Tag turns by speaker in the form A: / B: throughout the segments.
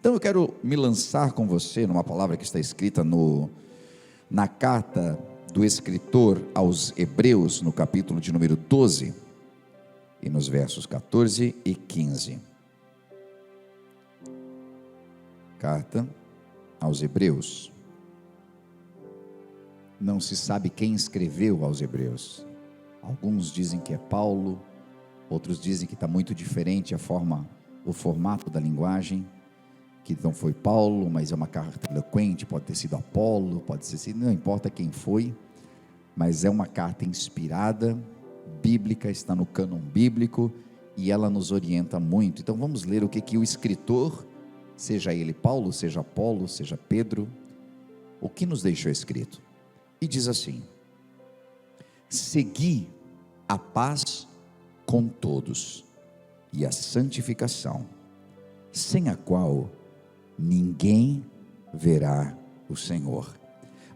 A: Então eu quero me lançar com você numa palavra que está escrita na carta do escritor aos Hebreus, no capítulo de número 12, e nos versos 14 e 15. Carta aos Hebreus. Não se sabe quem escreveu aos Hebreus. Alguns dizem que é Paulo, outros dizem que está muito diferente o formato da linguagem, que não foi Paulo, mas é uma carta eloquente, pode ter sido Apolo, pode ser sido, não importa quem foi, mas é uma carta inspirada, bíblica, está no cânon bíblico, e ela nos orienta muito. Então vamos ler o que o escritor, seja ele Paulo, seja Apolo, seja Pedro, o que nos deixou escrito. E diz assim: segui a paz com todos e a santificação, sem a qual ninguém verá o Senhor,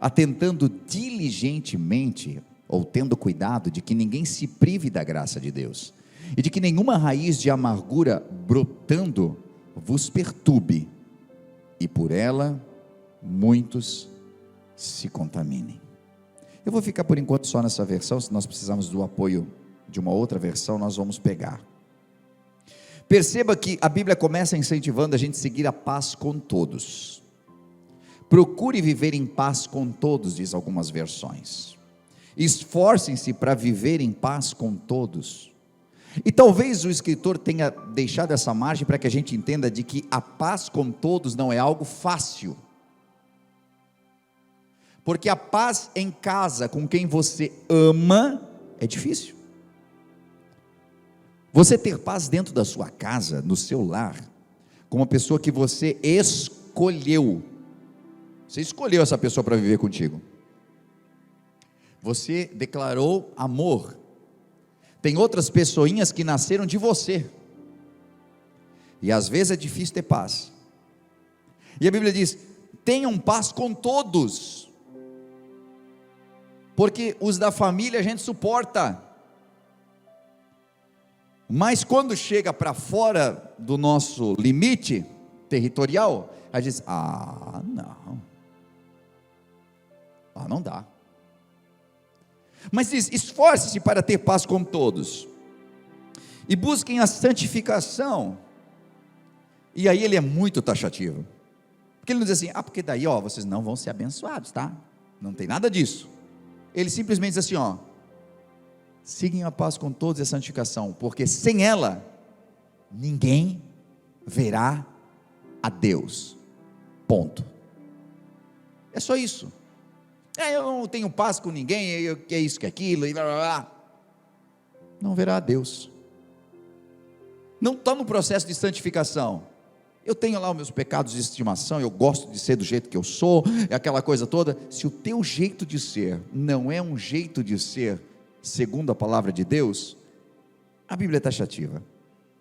A: atentando diligentemente, ou tendo cuidado de que ninguém se prive da graça de Deus, e de que nenhuma raiz de amargura brotando vos perturbe, e por ela muitos se contaminem. Eu vou ficar por enquanto só nessa versão. Se nós precisarmos do apoio de uma outra versão, nós vamos pegar. Perceba que a Bíblia começa incentivando a gente a seguir a paz com todos. Procure viver em paz com todos, diz algumas versões. Esforcem-se para viver em paz com todos. E talvez o escritor tenha deixado essa margem para que a gente entenda de que a paz com todos não é algo fácil. Porque a paz em casa com quem você ama é difícil. Você ter paz dentro da sua casa, no seu lar, com uma pessoa que você escolheu. Você escolheu essa pessoa para viver contigo. Você declarou amor. Tem outras pessoinhas que nasceram de você. E às vezes é difícil ter paz. E a Bíblia diz: tenham paz com todos. Porque os da família a gente suporta. Mas quando chega para fora do nosso limite territorial, a gente diz: não dá. Mas diz: esforce-se para ter paz com todos, e busquem a santificação. E aí ele é muito taxativo, porque ele não diz assim: porque daí vocês não vão ser abençoados, tá? Não tem nada disso. Ele simplesmente diz assim: sigam a paz com todos e a santificação, porque sem ela ninguém verá a Deus. Ponto. É só isso. Eu não tenho paz com ninguém, que é isso, que é aquilo, e blá blá blá. Não verá a Deus. Não está no processo de santificação. Eu tenho lá os meus pecados de estimação, eu gosto de ser do jeito que eu sou, é aquela coisa toda. Se o teu jeito de ser não é um jeito de ser segundo a palavra de Deus, a Bíblia é taxativa: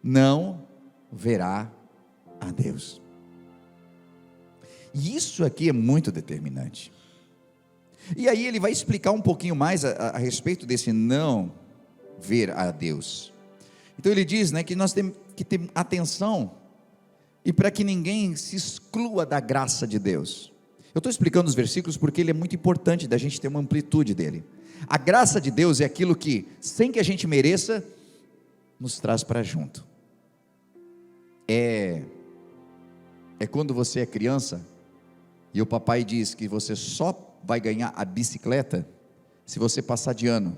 A: não verá a Deus. E isso aqui é muito determinante. E aí ele vai explicar um pouquinho mais a respeito desse não ver a Deus. Então ele diz, que nós temos que ter atenção, e para que ninguém se exclua da graça de Deus. Eu estou explicando os versículos porque ele é muito importante da gente ter uma amplitude dele. A graça de Deus é aquilo que, sem que a gente mereça, nos traz para junto. É quando você é criança e o papai diz que você só vai ganhar a bicicleta se você passar de ano,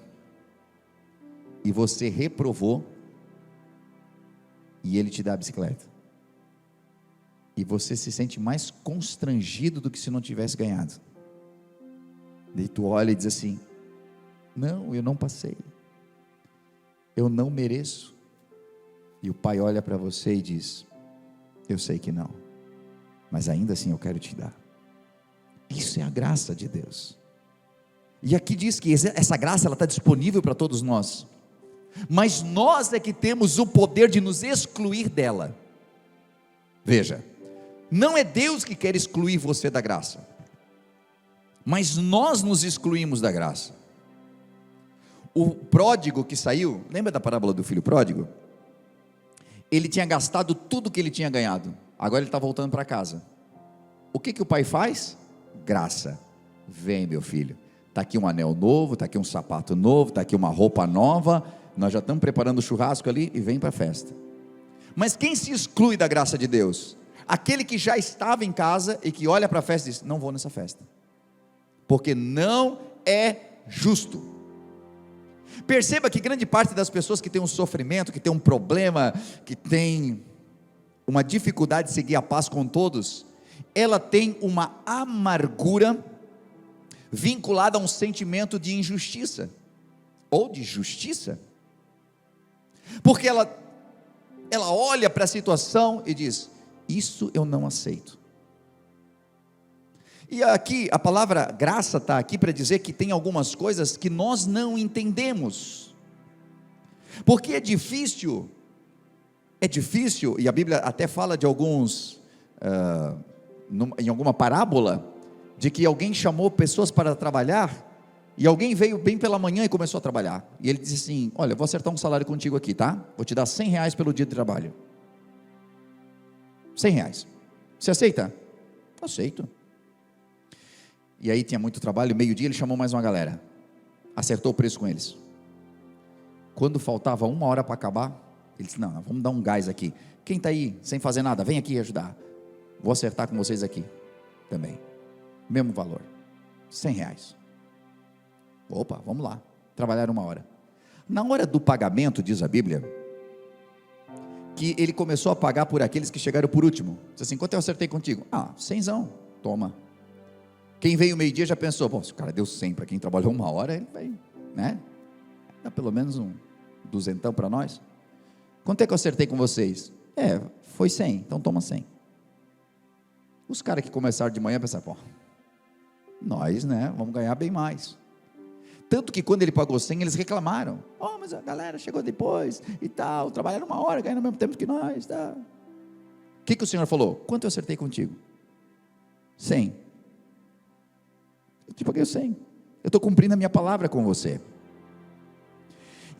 A: e você reprovou, e ele te dá a bicicleta, e você se sente mais constrangido do que se não tivesse ganhado. Daí tu olha e diz assim: não, eu não passei, eu não mereço. E o pai olha para você e diz: eu sei que não, mas ainda assim eu quero te dar. Isso é a graça de Deus. E aqui diz que essa graça ela está disponível para todos nós, mas nós é que temos o poder de nos excluir dela. Veja, não é Deus que quer excluir você da graça, mas nós nos excluímos da graça. O pródigo que saiu, lembra da parábola do filho pródigo? Ele tinha gastado tudo que ele tinha ganhado, agora ele está voltando para casa. O que o pai faz? Graça. Vem, meu filho, está aqui um anel novo, está aqui um sapato novo, está aqui uma roupa nova, nós já estamos preparando o churrasco ali, e vem para a festa. Mas quem se exclui da graça de Deus? Aquele que já estava em casa e que olha para a festa e diz: não vou nessa festa, porque não é justo. Perceba que grande parte das pessoas que tem um sofrimento, que tem um problema, que tem uma dificuldade de seguir a paz com todos, ela tem uma amargura vinculada a um sentimento de injustiça, ou de justiça, porque ela olha para a situação e diz: isso eu não aceito. E aqui, a palavra graça está aqui para dizer que tem algumas coisas que nós não entendemos, porque é difícil, e a Bíblia até fala de alguns, em alguma parábola, de que alguém chamou pessoas para trabalhar, e alguém veio bem pela manhã e começou a trabalhar, e ele disse assim: olha, vou acertar um salário contigo aqui, tá? Vou te dar R$100 pelo dia de trabalho. R$100, você aceita? Aceito. E aí tinha muito trabalho, meio-dia ele chamou mais uma galera, acertou o preço com eles. Quando faltava 1 hora para acabar, ele disse: não, vamos dar um gás aqui, quem está aí sem fazer nada, vem aqui ajudar, vou acertar com vocês aqui também, mesmo valor, R$100. Opa, vamos lá, trabalhar 1 hora. Na hora do pagamento, diz a Bíblia, que ele começou a pagar por aqueles que chegaram por último. Disse assim: quanto eu acertei contigo? R$100, toma. Quem veio meio-dia já pensou: bom, se o cara deu 100 para quem trabalhou 1 hora, ele vai, né? Dá pelo menos um 200 para nós. Quanto é que eu acertei com vocês? Foi 100, então toma 100. Os caras que começaram de manhã pensaram: pô, nós, né, vamos ganhar bem mais. Tanto que quando ele pagou 100, eles reclamaram: mas a galera chegou depois e tal, trabalharam 1 hora, ganharam o mesmo tempo que nós, tá? O que o Senhor falou? Quanto eu acertei contigo? 100. Eu te paguei 100, eu estou cumprindo a minha palavra com você.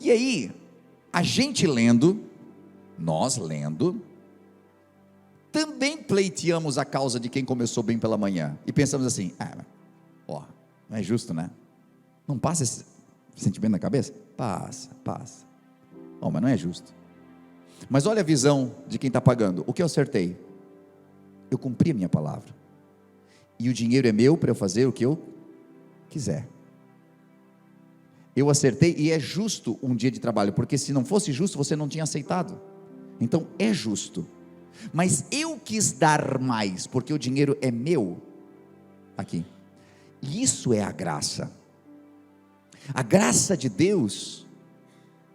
A: E aí, a gente nós lendo, também pleiteamos a causa de quem começou bem pela manhã, e pensamos assim: não é justo, né? Não passa esse sentimento na cabeça? Passa, mas não é justo. Mas olha a visão de quem está pagando. O que eu acertei? Eu cumpri a minha palavra, e o dinheiro é meu para eu fazer o que eu quiser. Eu acertei, e é justo um dia de trabalho, porque se não fosse justo, você não tinha aceitado. Então é justo, mas eu quis dar mais, porque o dinheiro é meu aqui. E isso é a graça. A graça de Deus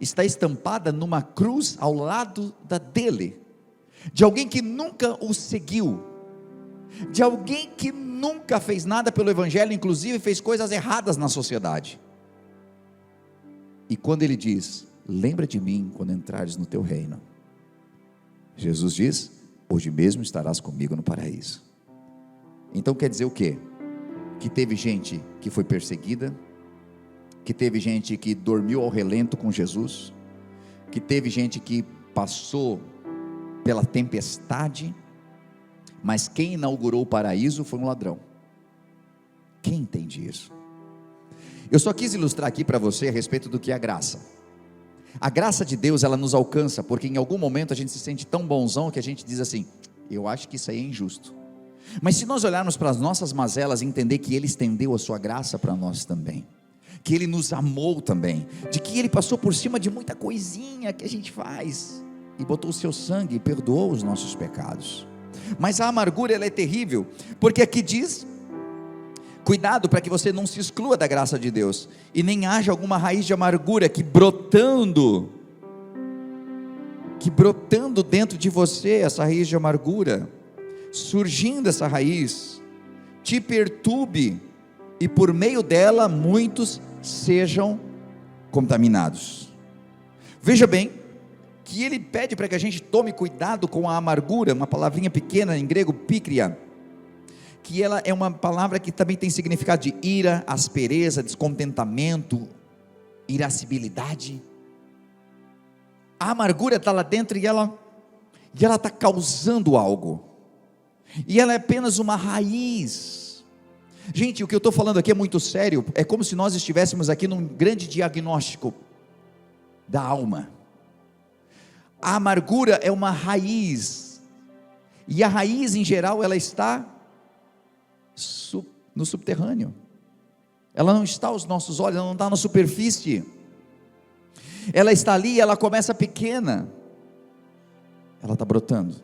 A: está estampada numa cruz ao lado da dele, de alguém que nunca o seguiu, de alguém que nunca fez nada pelo evangelho, inclusive fez coisas erradas na sociedade. E quando ele diz: lembra de mim quando entrares no teu reino, Jesus diz: hoje mesmo estarás comigo no paraíso. Então quer dizer o quê? Que teve gente que foi perseguida, que teve gente que dormiu ao relento com Jesus, que teve gente que passou pela tempestade, mas quem inaugurou o paraíso foi um ladrão. Quem entende isso? Eu só quis ilustrar aqui para você a respeito do que é a graça. A graça de Deus, ela nos alcança, porque em algum momento a gente se sente tão bonzão que a gente diz assim: eu acho que isso aí é injusto. Mas se nós olharmos para as nossas mazelas e entender que Ele estendeu a sua graça para nós também, que Ele nos amou também, de que Ele passou por cima de muita coisinha que a gente faz, e botou o seu sangue e perdoou os nossos pecados. Mas a amargura, ela é terrível, porque aqui diz: cuidado para que você não se exclua da graça de Deus, e nem haja alguma raiz de amargura que brotando dentro de você, essa raiz de amargura, surgindo essa raiz, te perturbe, e por meio dela muitos sejam contaminados. Veja bem, que ele pede para que a gente tome cuidado com a amargura, uma palavrinha pequena em grego, pícria, que ela é uma palavra que também tem significado de ira, aspereza, descontentamento, irascibilidade. A amargura está lá dentro e ela está causando algo. e ela é apenas uma raiz. Gente, o que eu estou falando aqui é muito sério, é como se nós estivéssemos aqui num grande diagnóstico da alma. A amargura é uma raiz, e a raiz em geral ela está no subterrâneo, ela não está aos nossos olhos, ela não está na superfície, ela está ali, ela começa pequena, ela está brotando,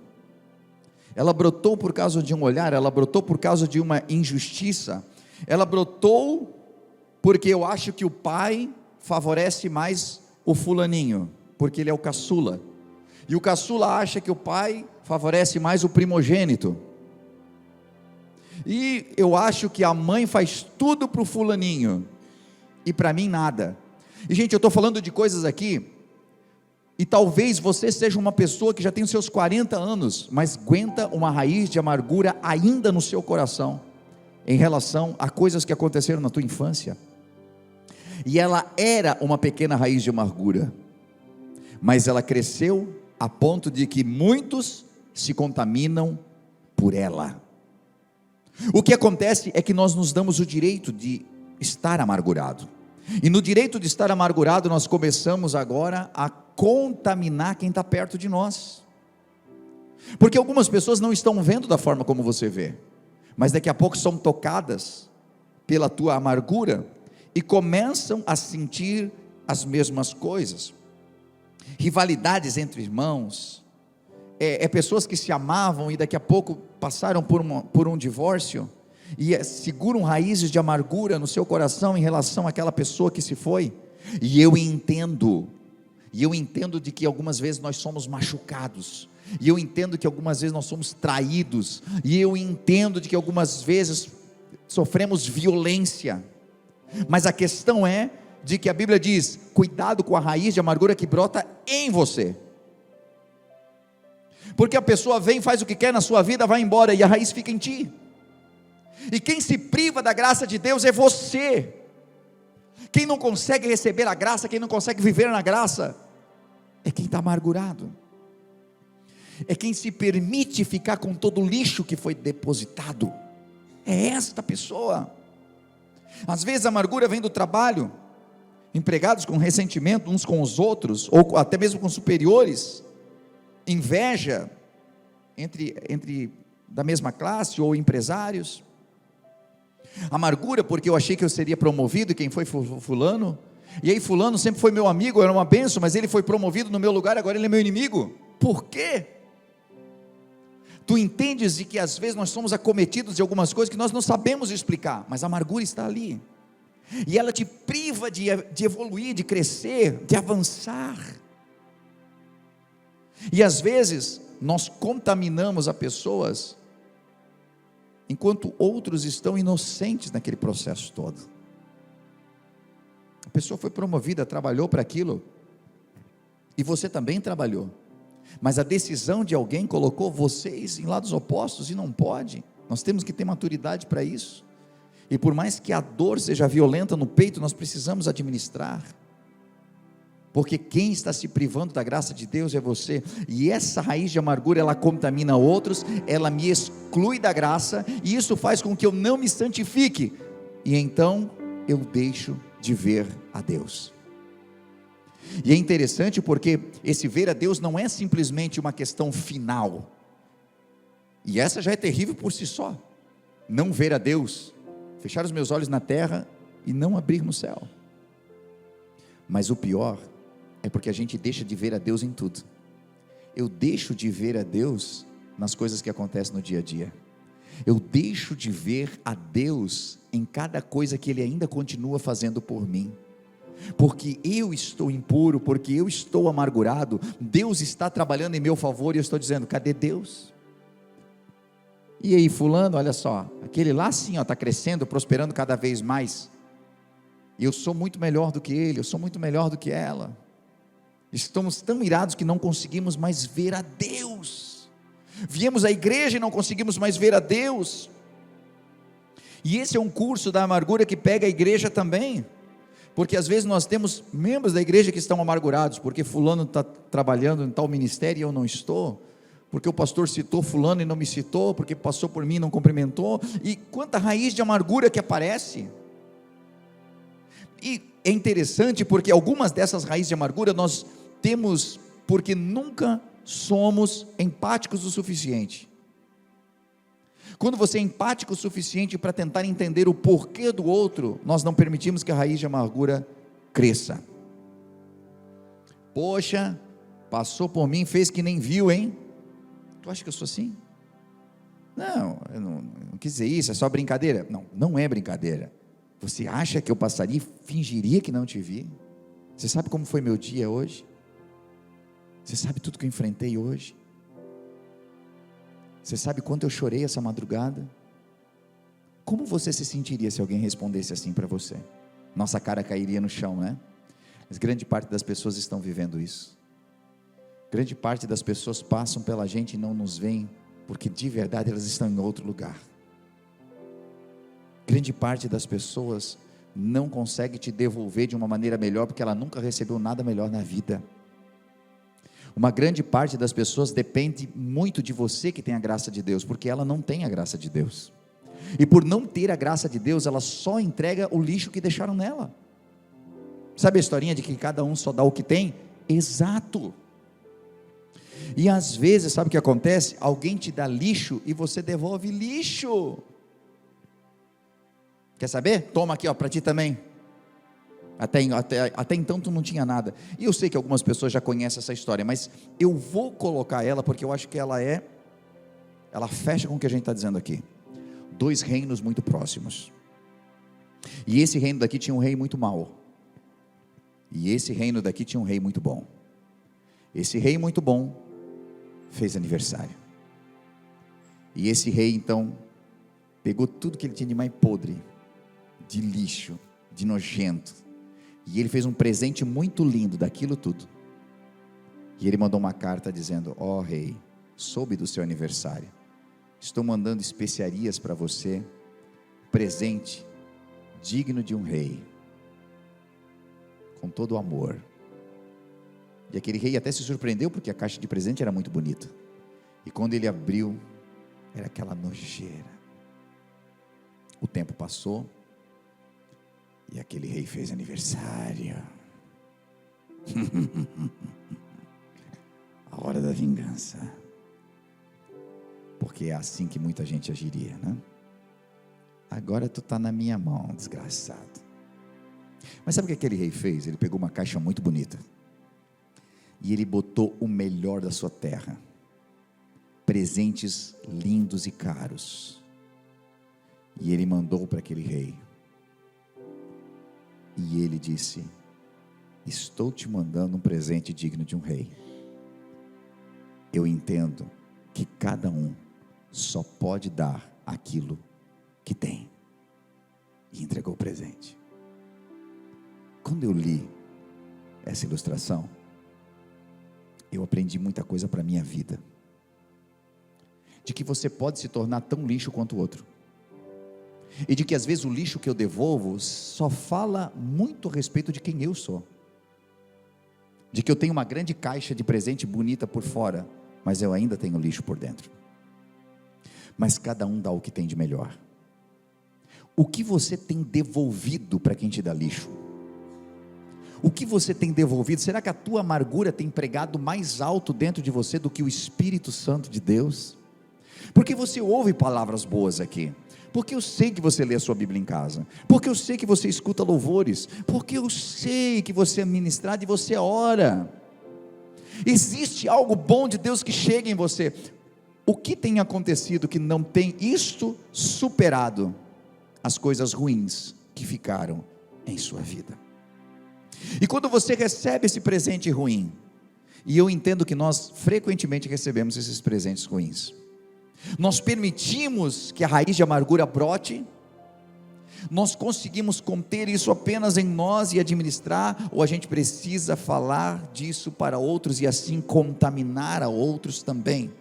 A: ela brotou por causa de um olhar, ela brotou por causa de uma injustiça, ela brotou porque eu acho que o pai favorece mais o fulaninho, porque ele é o caçula, e o caçula acha que o pai favorece mais o primogênito, e eu acho que a mãe faz tudo para o fulaninho, e para mim nada. E gente, eu estou falando de coisas aqui, e talvez você seja uma pessoa que já tem os seus 40 anos, mas aguenta uma raiz de amargura ainda no seu coração, em relação a coisas que aconteceram na tua infância, e ela era uma pequena raiz de amargura, mas ela cresceu a ponto de que muitos se contaminam por ela. O que acontece é que nós nos damos o direito de estar amargurado, e no direito de estar amargurado nós começamos agora a contaminar quem está perto de nós, porque algumas pessoas não estão vendo da forma como você vê, mas daqui a pouco são tocadas pela tua amargura, e começam a sentir as mesmas coisas, rivalidades entre irmãos, pessoas que se amavam e daqui a pouco passaram por um divórcio, e seguram raízes de amargura no seu coração em relação àquela pessoa que se foi, e eu entendo de que algumas vezes nós somos machucados, e eu entendo que algumas vezes nós somos traídos, e eu entendo de que algumas vezes sofremos violência, mas a questão é, de que a Bíblia diz, cuidado com a raiz de amargura que brota em você, porque a pessoa vem, faz o que quer na sua vida, vai embora, e a raiz fica em ti, e quem se priva da graça de Deus é você, quem não consegue receber a graça, quem não consegue viver na graça, é quem está amargurado, é quem se permite ficar com todo o lixo que foi depositado, é esta pessoa. Às vezes a amargura vem do trabalho, empregados com ressentimento uns com os outros, ou até mesmo com superiores, inveja entre da mesma classe, ou empresários, amargura porque eu achei que eu seria promovido, e quem foi fulano, e aí fulano sempre foi meu amigo, era uma bênção, mas ele foi promovido no meu lugar, agora ele é meu inimigo. Por quê? Tu entendes de que às vezes nós somos acometidos de algumas coisas que nós não sabemos explicar, mas a amargura está ali, e ela te priva de evoluir, de crescer, de avançar, e às vezes nós contaminamos as pessoas, enquanto outros estão inocentes naquele processo todo. A pessoa foi promovida, trabalhou para aquilo, e você também trabalhou, mas a decisão de alguém colocou vocês em lados opostos, e não pode. Nós temos que ter maturidade para isso, e por mais que a dor seja violenta no peito, nós precisamos administrar, porque quem está se privando da graça de Deus é você, e essa raiz de amargura, ela contamina outros, ela me exclui da graça, e isso faz com que eu não me santifique, e então eu deixo de ver a Deus. E é interessante porque esse ver a Deus não é simplesmente uma questão final, e essa já é terrível por si só, não ver a Deus, fechar os meus olhos na terra e não abrir no céu, mas o pior é porque a gente deixa de ver a Deus em tudo. Eu deixo de ver a Deus nas coisas que acontecem no dia a dia, eu deixo de ver a Deus em cada coisa que Ele ainda continua fazendo por mim, porque eu estou impuro, porque eu estou amargurado, Deus está trabalhando em meu favor, e eu estou dizendo, cadê Deus? E aí fulano, olha só, aquele lá sim está crescendo, prosperando cada vez mais, e eu sou muito melhor do que ele, eu sou muito melhor do que ela. Estamos tão irados que não conseguimos mais ver a Deus, viemos à igreja e não conseguimos mais ver a Deus, e esse é um curso da amargura que pega a igreja também, porque às vezes nós temos membros da igreja que estão amargurados, porque fulano está trabalhando em tal ministério e eu não estou, porque o pastor citou fulano e não me citou, porque passou por mim e não cumprimentou, e quanta raiz de amargura que aparece. E é interessante porque algumas dessas raízes de amargura nós temos porque nunca somos empáticos o suficiente. Quando você é empático o suficiente para tentar entender o porquê do outro, nós não permitimos que a raiz de amargura cresça. Poxa, passou por mim, fez que nem viu, hein? Tu acha que eu sou assim? Não, eu não quis dizer isso, é só brincadeira. Não, não é brincadeira. Você acha que eu passaria e fingiria que não te vi? Você sabe como foi meu dia hoje? Você sabe tudo que eu enfrentei hoje? Você sabe quanto eu chorei essa madrugada? Como você se sentiria se alguém respondesse assim para você? Nossa cara cairia no chão, né? Mas grande parte das pessoas estão vivendo isso. Grande parte das pessoas passam pela gente e não nos veem, porque de verdade elas estão em outro lugar. Grande parte das pessoas não consegue te devolver de uma maneira melhor, porque ela nunca recebeu nada melhor na vida. Uma grande parte das pessoas depende muito de você que tem a graça de Deus, porque ela não tem a graça de Deus, e por não ter a graça de Deus, ela só entrega o lixo que deixaram nela. Sabe a historinha de que cada um só dá o que tem? Exato. E às vezes, sabe o que acontece? Alguém te dá lixo e você devolve lixo. Quer saber? Toma aqui, para ti também. Até então tu não tinha nada. E eu sei que algumas pessoas já conhecem essa história, mas eu vou colocar ela porque eu acho que ela fecha com o que a gente está dizendo aqui. 2 reinos muito próximos. E esse reino daqui tinha um rei muito mau, e esse reino daqui tinha um rei muito bom. Esse rei muito bom fez aniversário, e esse rei então pegou tudo que ele tinha de mais podre, de lixo, de nojento, e ele fez um presente muito lindo daquilo tudo. E ele mandou uma carta dizendo: ó rei, soube do seu aniversário, estou mandando especiarias para você, presente digno de um rei, com todo o amor. E aquele rei até se surpreendeu, porque a caixa de presente era muito bonita, e quando ele abriu, era aquela nojeira. O tempo passou, e aquele rei fez aniversário. A hora da vingança, porque é assim que muita gente agiria, né? Agora tu está na minha mão, desgraçado. Mas sabe o que aquele rei fez? Ele pegou uma caixa muito bonita, e ele botou o melhor da sua terra, presentes lindos e caros, e ele mandou para aquele rei, e ele disse: estou te mandando um presente digno de um rei. Eu entendo que cada um só pode dar aquilo que tem. E entregou o presente. Quando eu li essa ilustração, eu aprendi muita coisa para a minha vida, de que você pode se tornar tão lixo quanto o outro, e de que às vezes o lixo que eu devolvo só fala muito a respeito de quem eu sou, de que eu tenho uma grande caixa de presente bonita por fora, mas eu ainda tenho lixo por dentro. Mas cada um dá o que tem de melhor. O que você tem devolvido para quem te dá lixo? O que você tem devolvido? Será que a tua amargura tem pregado mais alto dentro de você do que o Espírito Santo de Deus? Porque você ouve palavras boas aqui, porque eu sei que você lê a sua Bíblia em casa, porque eu sei que você escuta louvores, porque eu sei que você é ministrado e você ora. Existe algo bom de Deus que chega em você. O que tem acontecido que não tem isto superado as coisas ruins que ficaram em sua vida? E quando você recebe esse presente ruim, e eu entendo que nós frequentemente recebemos esses presentes ruins, nós permitimos que a raiz de amargura brote, nós conseguimos conter isso apenas em nós e administrar, ou a gente precisa falar disso para outros e assim contaminar a outros também?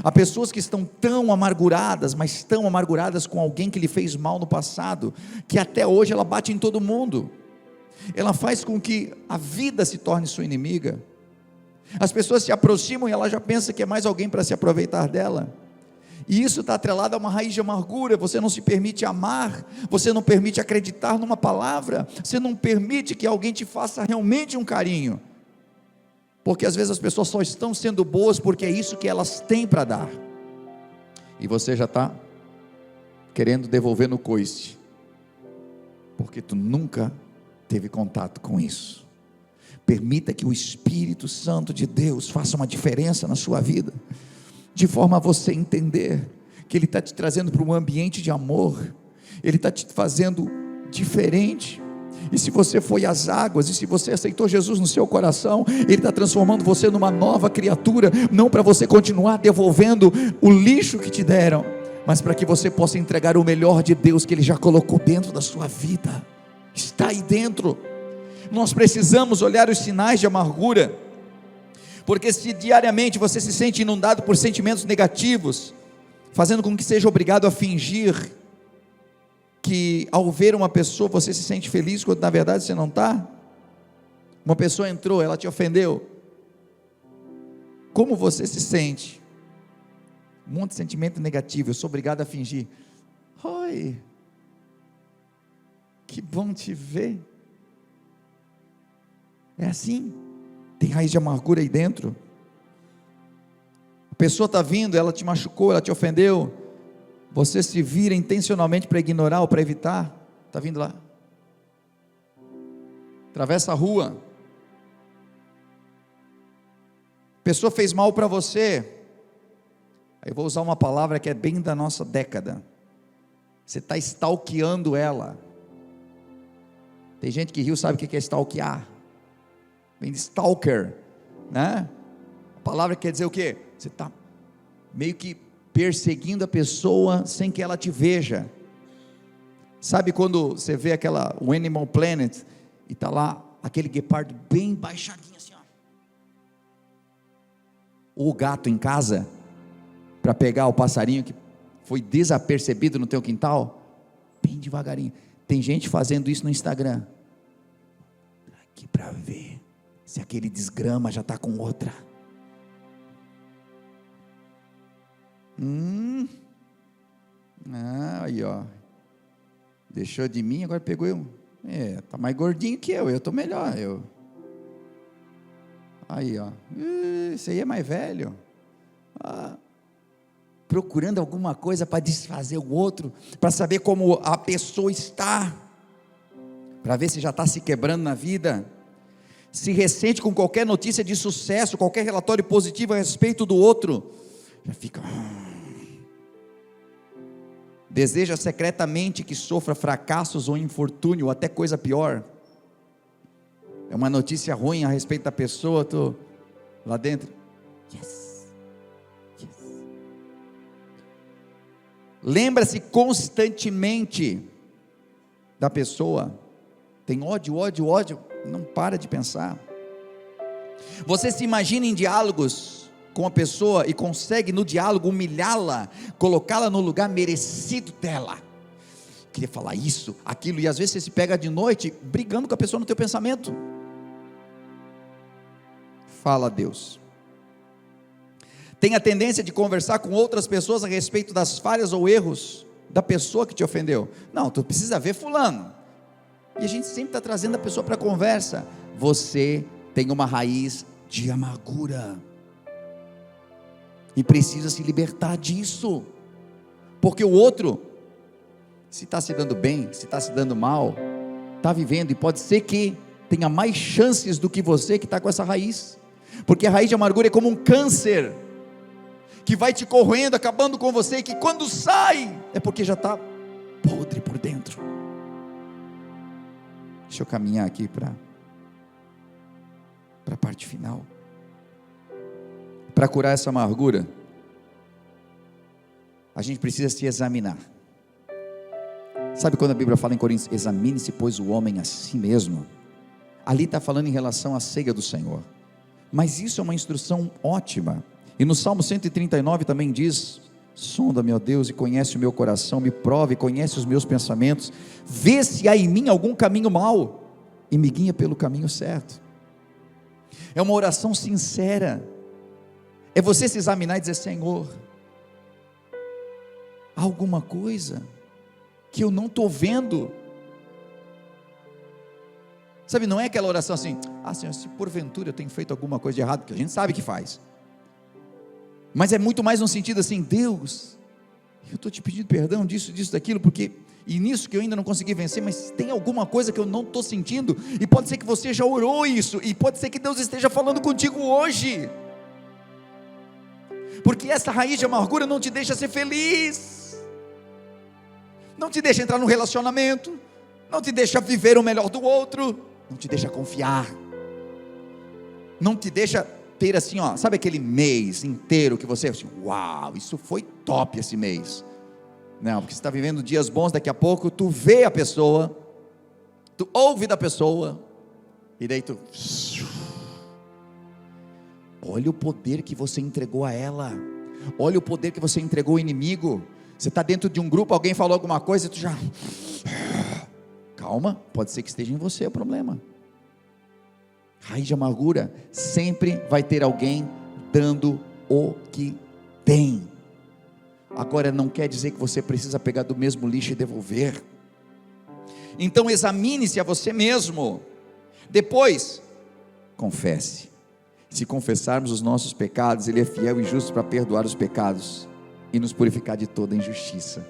A: Há pessoas que estão tão amarguradas, mas tão amarguradas com alguém que lhe fez mal no passado, que até hoje ela bate em todo mundo, ela faz com que a vida se torne sua inimiga, As pessoas se aproximam e ela já pensa que é mais alguém para se aproveitar dela. E isso está atrelado a uma raiz de amargura. Você não se permite amar, você não permite acreditar numa palavra, você não permite que alguém te faça realmente um carinho, porque às vezes as pessoas só estão sendo boas porque é isso que elas têm para dar, e você já está querendo devolver no coice, porque tu nunca teve contato com isso. Permita que o Espírito Santo de Deus faça uma diferença na sua vida, de forma a você entender que Ele está te trazendo para um ambiente de amor, Ele está te fazendo diferente. E se você foi às águas, e se você aceitou Jesus no seu coração, Ele está transformando você numa nova criatura, não para você continuar devolvendo o lixo que te deram, mas para que você possa entregar o melhor de Deus que Ele já colocou dentro da sua vida. Está aí dentro. Nós precisamos olhar os sinais de amargura, porque se diariamente você se sente inundado por sentimentos negativos, fazendo com que seja obrigado a fingir que ao ver uma pessoa você se sente feliz, quando na verdade você não está. Uma pessoa entrou, ela te ofendeu, como você se sente? Um monte de sentimento negativo, eu sou obrigado a fingir. Oi, que bom te ver. É assim, tem raiz de amargura aí dentro. A pessoa está vindo, ela te machucou, ela te ofendeu, você se vira intencionalmente para ignorar ou para evitar. Está vindo lá, atravessa a rua. A pessoa fez mal para você, aí eu vou usar uma palavra que é bem da nossa década, você está stalkeando ela. Tem gente que riu, sabe o que é stalkear? Vem de stalker, né? A palavra quer dizer o quê? Você está meio que perseguindo a pessoa sem que ela te veja. Sabe quando você vê o Animal Planet, e está lá aquele guepardo bem baixadinho assim, ó. Ou o gato em casa, para pegar o passarinho que foi desapercebido no teu quintal, bem devagarinho. Tem gente fazendo isso no Instagram, aqui para ver se aquele desgrama já está com outra. Aí ó, deixou de mim, agora pegou eu. Tá mais gordinho que eu estou melhor. Aí ó, esse aí é mais velho. Procurando alguma coisa para desfazer o outro, para saber como a pessoa está, para ver se já está se quebrando na vida. Se ressente com qualquer notícia de sucesso, qualquer relatório positivo a respeito do outro, já fica. Deseja secretamente que sofra fracassos ou infortúnio, ou até coisa pior. É uma notícia ruim a respeito da pessoa, estou lá dentro. Yes. Lembra-se constantemente da pessoa. Tem ódio, não para de pensar. Você se imagina em diálogos com a pessoa e consegue no diálogo humilhá-la, colocá-la no lugar merecido dela. Queria falar isso, aquilo, e às vezes você se pega de noite brigando com a pessoa no teu pensamento. Fala a Deus. Tem a tendência de conversar com outras pessoas a respeito das falhas ou erros da pessoa que te ofendeu. Não, tu precisa ver fulano. E a gente sempre está trazendo a pessoa para a conversa. Você tem uma raiz de amargura, e precisa se libertar disso, porque o outro, se está se dando bem, se está se dando mal, está vivendo, e pode ser que tenha mais chances do que você que está com essa raiz, porque a raiz de amargura é como um câncer, que vai te corroendo, acabando com você, e que quando sai, é porque já está podre por dentro. Deixa eu caminhar aqui para a parte final. Para curar essa amargura, a gente precisa se examinar. Sabe quando a Bíblia fala em Coríntios, examine-se pois o homem a si mesmo? Ali está falando em relação à ceia do Senhor, mas isso é uma instrução ótima. E no Salmo 139 também diz: sonda-me, ó Deus, e conhece o meu coração, me prove, conhece os meus pensamentos, vê se há em mim algum caminho mau, e me guia pelo caminho certo. é uma oração sincera, é você se examinar e dizer: Senhor, há alguma coisa que eu não estou vendo? Sabe, não é aquela oração assim: ah, Senhor, se porventura eu tenho feito alguma coisa de errado, que a gente sabe que faz, mas é muito mais no sentido assim: Deus, eu estou te pedindo perdão disso, daquilo, porque, e nisso que eu ainda não consegui vencer, mas tem alguma coisa que eu não estou sentindo, e pode ser que você já orou isso, e pode ser que Deus esteja falando contigo hoje, porque essa raiz de amargura não te deixa ser feliz, não te deixa entrar no relacionamento, não te deixa viver o melhor do outro, não te deixa confiar, não te deixa ter assim, ó, sabe aquele mês inteiro que você assim: uau, isso foi top esse mês. Não, porque você está vivendo dias bons, daqui a pouco tu vê a pessoa, tu ouve da pessoa, e daí tu, olha o poder que você entregou a ela, olha o poder que você entregou ao inimigo. Você está dentro de um grupo, alguém falou alguma coisa, e tu já, calma, pode ser que esteja em você o problema. Raiz de amargura, sempre vai ter alguém dando o que tem. Agora não quer dizer que você precisa pegar do mesmo lixo e devolver. Então examine-se a você mesmo. Depois, confesse. Se confessarmos os nossos pecados, Ele é fiel e justo para perdoar os pecados e nos purificar de toda injustiça.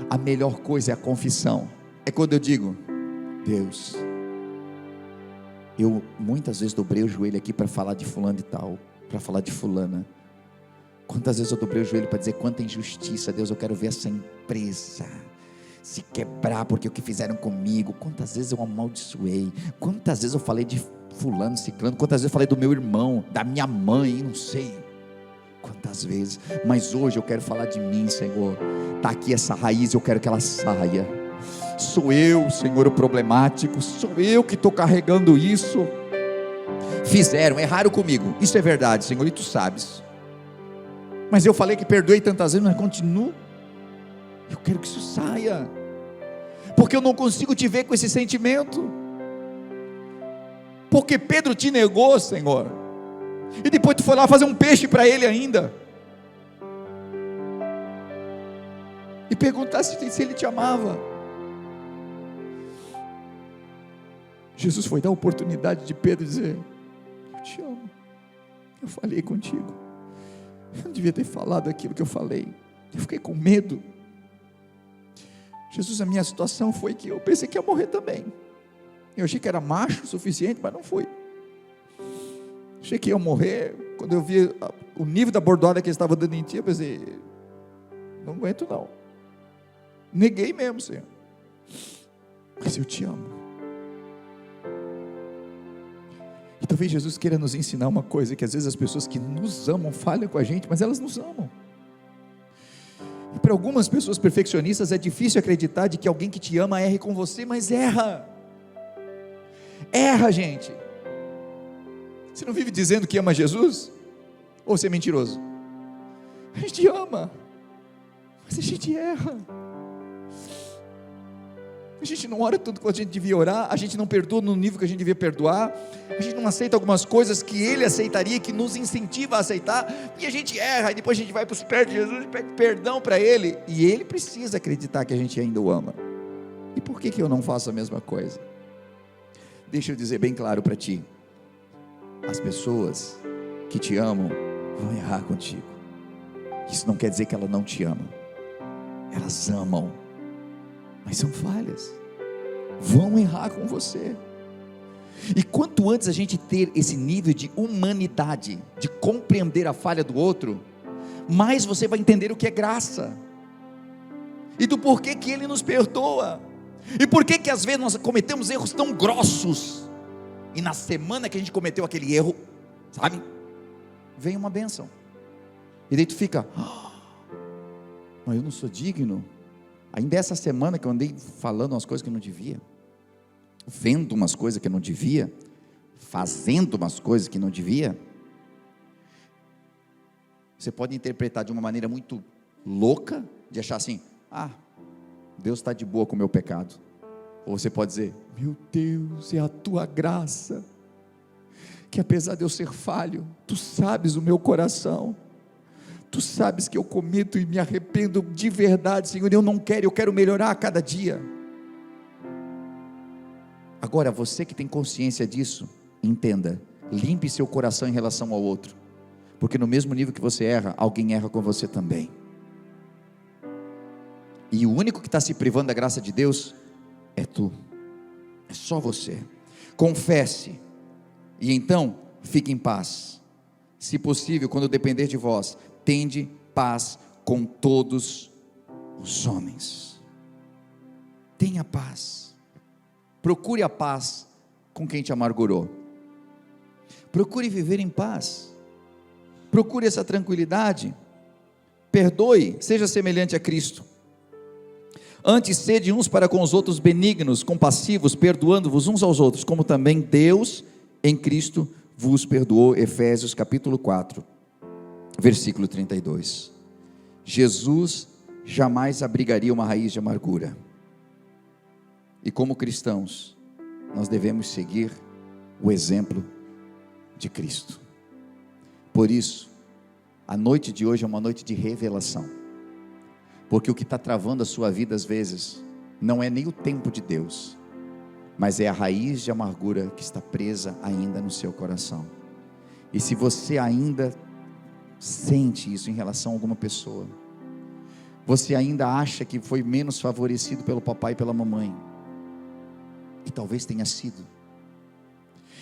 A: A melhor coisa é a confissão. É quando eu digo: Deus, eu muitas vezes dobrei o joelho aqui para falar de fulano e tal, para falar de fulana. Quantas vezes eu dobrei o joelho para dizer quanta injustiça, Deus, eu quero ver essa empresa se quebrar porque o que fizeram comigo. Quantas vezes eu amaldiçoei, quantas vezes eu falei de fulano, ciclano, quantas vezes eu falei do meu irmão, da minha mãe, não sei quantas vezes, mas hoje eu quero falar de mim, Senhor. Está aqui essa raiz, eu quero que ela saia. Sou eu, Senhor, o problemático, sou eu que estou carregando isso. Fizeram, erraram comigo, isso é verdade, Senhor, e Tu sabes, mas eu falei que perdoei tantas vezes, mas continuo. Eu quero que isso saia, porque eu não consigo te ver com esse sentimento, porque Pedro te negou, Senhor, e depois Tu foi lá fazer um peixe para ele ainda, e perguntar se ele te amava. Jesus foi dar a oportunidade de Pedro dizer: eu te amo, eu falei contigo, eu não devia ter falado aquilo que eu falei, eu fiquei com medo. Jesus, a minha situação foi que eu pensei que ia morrer também, eu achei que era macho o suficiente, mas não fui. Achei que ia morrer. Quando eu vi o nível da bordoada que ele estava dando em ti, eu pensei: não aguento não, neguei mesmo, Senhor, mas eu te amo. E talvez Jesus queira nos ensinar uma coisa, que às vezes as pessoas que nos amam falham com a gente, mas elas nos amam. E para algumas pessoas perfeccionistas é difícil acreditar de que alguém que te ama erre com você, mas erra. Erra, gente. Você não vive dizendo que ama Jesus? Ou você é mentiroso? A gente ama, mas a gente erra. A gente não ora tudo quanto a gente devia orar, a gente não perdoa no nível que a gente devia perdoar, a gente não aceita algumas coisas que Ele aceitaria, que nos incentiva a aceitar, e a gente erra, e depois a gente vai para os pés de Jesus e pede perdão para Ele, e Ele precisa acreditar que a gente ainda o ama. E por que eu não faço a mesma coisa? Deixa eu dizer bem claro para ti: as pessoas que te amam vão errar contigo. Isso não quer dizer que elas não te amam, elas amam, mas são falhas, vão errar com você. E quanto antes a gente ter esse nível de humanidade, de compreender a falha do outro, mais você vai entender o que é graça, e do porquê que Ele nos perdoa, e porquê que às vezes nós cometemos erros tão grossos, e na semana que a gente cometeu aquele erro, sabe, vem uma bênção, e daí tu fica: mas eu não sou digno. Ainda essa semana que eu andei falando umas coisas que eu não devia, vendo umas coisas que eu não devia, fazendo umas coisas que não devia. Você pode interpretar de uma maneira muito louca, de achar assim: Deus está de boa com o meu pecado. Ou você pode dizer: meu Deus, é a tua graça que apesar de eu ser falho, Tu sabes o meu coração, Tu sabes que eu cometo e me arrependo de verdade, Senhor, eu não quero, eu quero melhorar a cada dia. Agora, você que tem consciência disso, entenda, limpe seu coração em relação ao outro, porque no mesmo nível que você erra, alguém erra com você também, e o único que está se privando da graça de Deus, é tu, é só você. Confesse, e então, fique em paz. Se possível, quando depender de vós, tende paz com todos os homens. Tenha paz. Procure a paz com quem te amargurou. Procure viver em paz. Procure essa tranquilidade. Perdoe, seja semelhante a Cristo. Antes, sede uns para com os outros benignos, compassivos, perdoando-vos uns aos outros, como também Deus em Cristo vos perdoou. Efésios capítulo 4, versículo 32. Jesus jamais abrigaria uma raiz de amargura, e como cristãos, nós devemos seguir o exemplo de Cristo. Por isso, a noite de hoje é uma noite de revelação, porque o que está travando a sua vida às vezes, não é nem o tempo de Deus, mas é a raiz de amargura que está presa ainda no seu coração. E se você ainda sente isso em relação a alguma pessoa, você ainda acha que foi menos favorecido pelo papai e pela mamãe, e talvez tenha sido,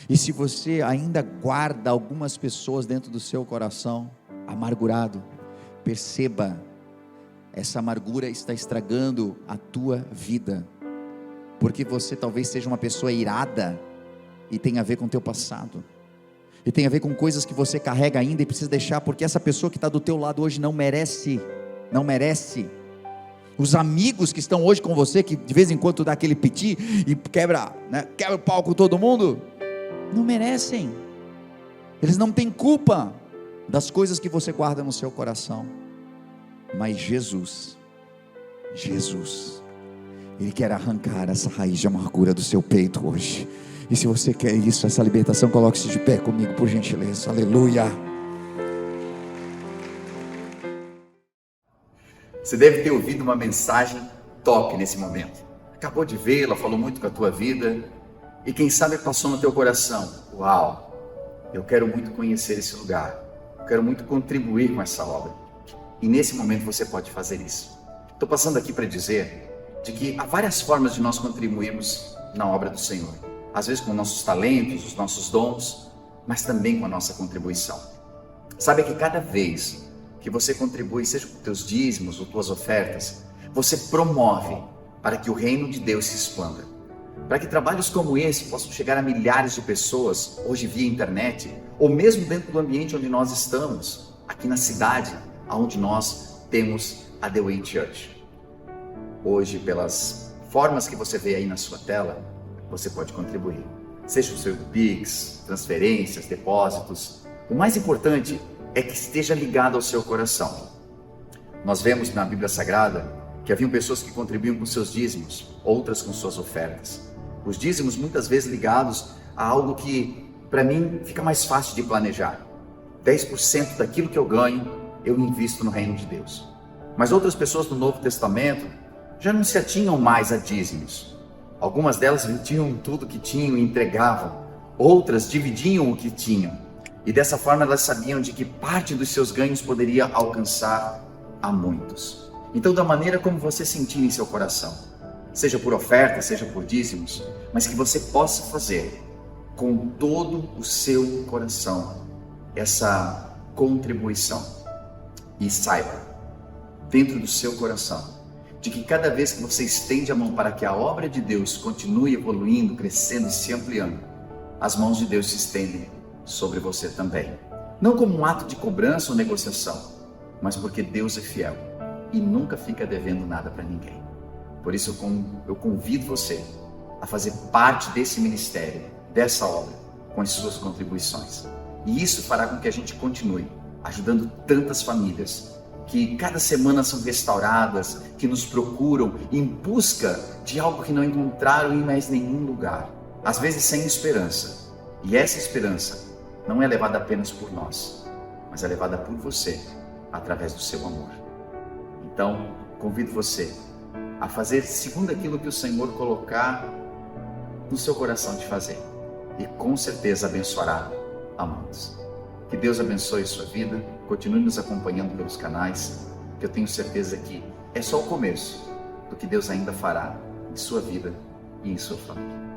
A: e se você ainda guarda algumas pessoas dentro do seu coração, amargurado, perceba, essa amargura está estragando a tua vida, porque você talvez seja uma pessoa irada, e tem a ver com o teu passado, e tem a ver com coisas que você carrega ainda e precisa deixar, porque essa pessoa que está do teu lado hoje não merece, os amigos que estão hoje com você, que de vez em quando dá aquele piti, e quebra o pau com todo mundo, não merecem, eles não têm culpa das coisas que você guarda no seu coração, mas Jesus, Ele quer arrancar essa raiz de amargura do seu peito hoje, e se você quer isso, essa libertação, coloque-se de pé comigo, por gentileza, aleluia.
B: Você deve ter ouvido uma mensagem top nesse momento, acabou de vê-la, falou muito com a tua vida, e quem sabe passou no teu coração, uau, eu quero muito conhecer esse lugar, eu quero muito contribuir com essa obra. E nesse momento você pode fazer isso. Estou passando aqui para dizer de que há várias formas de nós contribuirmos na obra do Senhor. Às vezes com nossos talentos, os nossos dons, mas também com a nossa contribuição. Sabe que cada vez que você contribui, seja com teus dízimos ou tuas ofertas, você promove para que o reino de Deus se expanda. Para que trabalhos como esse possam chegar a milhares de pessoas, hoje via internet, ou mesmo dentro do ambiente onde nós estamos, aqui na cidade, onde nós temos a The Way Church. Hoje, pelas formas que você vê aí na sua tela, você pode contribuir. Seja o seu Pix, transferências, depósitos. O mais importante é que esteja ligado ao seu coração. Nós vemos na Bíblia Sagrada que haviam pessoas que contribuíam com seus dízimos, outras com suas ofertas. Os dízimos muitas vezes ligados a algo que, para mim, fica mais fácil de planejar. 10% daquilo que eu ganho, eu invisto no reino de Deus. Mas outras pessoas do Novo Testamento já não se atinham mais a dízimos. Algumas delas vendiam tudo que tinham e entregavam. Outras dividiam o que tinham. E dessa forma elas sabiam de que parte dos seus ganhos poderia alcançar a muitos. Então, da maneira como você sentir em seu coração, seja por oferta, seja por dízimos, mas que você possa fazer com todo o seu coração essa contribuição. E saiba, dentro do seu coração, de que cada vez que você estende a mão para que a obra de Deus continue evoluindo, crescendo e se ampliando, as mãos de Deus se estendem sobre você também. Não como um ato de cobrança ou negociação, mas porque Deus é fiel e nunca fica devendo nada para ninguém. Por isso eu convido você a fazer parte desse ministério, dessa obra, com as suas contribuições. E isso fará com que a gente continue ajudando tantas famílias que cada semana são restauradas, que nos procuram em busca de algo que não encontraram em mais nenhum lugar, às vezes sem esperança. E essa esperança não é levada apenas por nós, mas é levada por você, através do seu amor. Então, convido você a fazer segundo aquilo que o Senhor colocar no seu coração de fazer, e com certeza abençoará a muitos. Que Deus abençoe a sua vida, continue nos acompanhando pelos canais, que eu tenho certeza que é só o começo do que Deus ainda fará em sua vida e em sua família.